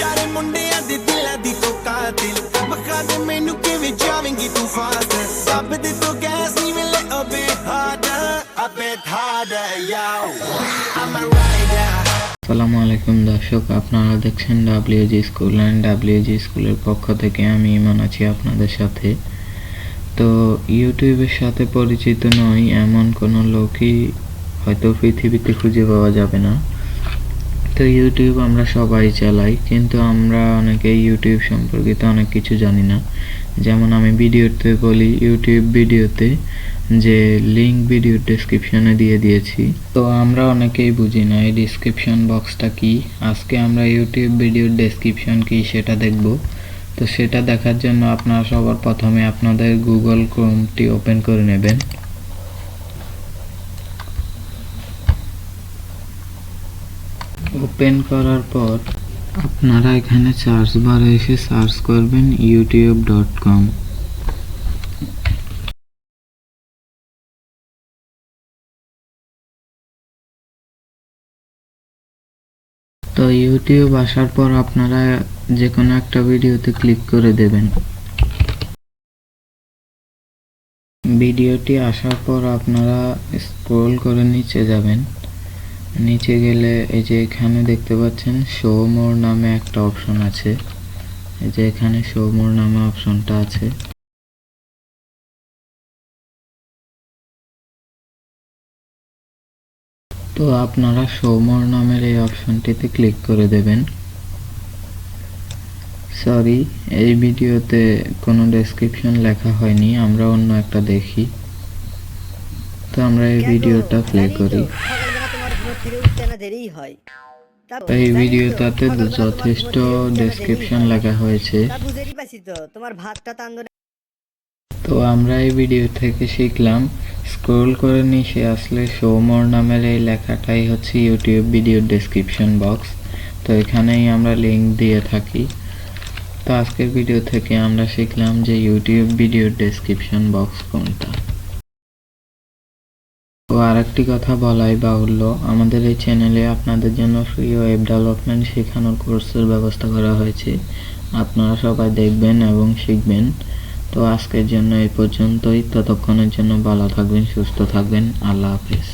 चारे मुंडियां दे दिलां दी तो कातिल बखा दे मैनू किवें जावेंगी तू फास्ट सब दे तो गैस नहीं मिले a bit harder yo I'm a rider। আসসালামু আলাইকুম দর্শক, আপনারা দেখছেন WG স্কুল অ্যান্ড WG স্কুলের পক্ষ থেকে আমি ইমান আছি আপনাদের সাথে। তো ইউটিউবের সাথে পরিচিত নয় এমন কোনো লোকই হয়তো পৃথিবীতে খুঁজে পাওয়া যাবে না। তো ইউটিউব আমরা সবাই চালাই, কিন্তু আমরা অনেকে ইউটিউব সম্পর্কিত অনেক কিছু জানি না। যেমন আমি ভিডিওতে বলি, ইউটিউব ভিডিওতে যে লিঙ্ক ভিডিও ডেসক্রিপশনে দিয়ে দিয়েছি, তো আমরা অনেকেই বুঝি না এই ডেসক্রিপশন বক্সটা কি। আজকে আমরা ইউটিউব ভিডিওর ডেসক্রিপশন কি সেটা দেখব। তো সেটা দেখার জন্য আপনারা সবার প্রথমে আপনাদের গুগল ক্রোমটি ওপেন করে নেবেন। ওপেন করার পর আপনারা এখানে সার্চ বারে এসে সার্চ করবেন youtube.com। তো ইউটিউব আসার পর আপনারা যে কোনো একটা ভিডিওতে ক্লিক করে দেবেন। ভিডিওটি আসার পর আপনারা স্ক্রল করে নিচে যাবেন। নিচে গেলে এই যে এখানে দেখতে পাচ্ছেন শো মোর নামে একটা অপশন আছে। এই যে এখানে শো মোর নামে অপশনটা আছে। তো আপনারা শো মোর নামের এই অপশনটিতে ক্লিক করে দেবেন। সরি, এই ভিডিওতে কোনো ডেসক্রিপশন লেখা হয়নি, আমরা অন্য একটা দেখি। তো আমরা এই ভিডিওটা প্লে করি। এই ভিডিওটাতে যথেষ্ট ডেসক্রিপশন লেখা হয়েছে। তো আমরা এই ভিডিও থেকে শিখলাম, স্ক্রল করে নিচে আসলে শো মোর নামের এই লেখাটাই হচ্ছে ইউটিউব ভিডিও ডেসক্রিপশন বক্স। তো এখানেই আমরা লিঙ্ক দিয়ে থাকি। তো আজকের ভিডিও থেকে আমরা শিখলাম যে ইউটিউব ভিডিও ডেসক্রিপশন বক্স কোনটা। তো আরেকটি কথা বলাই বাহুল্য, আমাদের এই চ্যানেলে আপনাদের জন্য ফ্রি ওয়েব ডেভেলপমেন্ট শেখানোর কোর্সের ব্যবস্থা করা হয়েছে। আপনারা সবাই দেখবেন এবং শিখবেন। তো আজকের জন্য এই পর্যন্তই। ততক্ষণের জন্য ভালো থাকবেন, সুস্থ থাকবেন। আল্লাহ হাফেজ।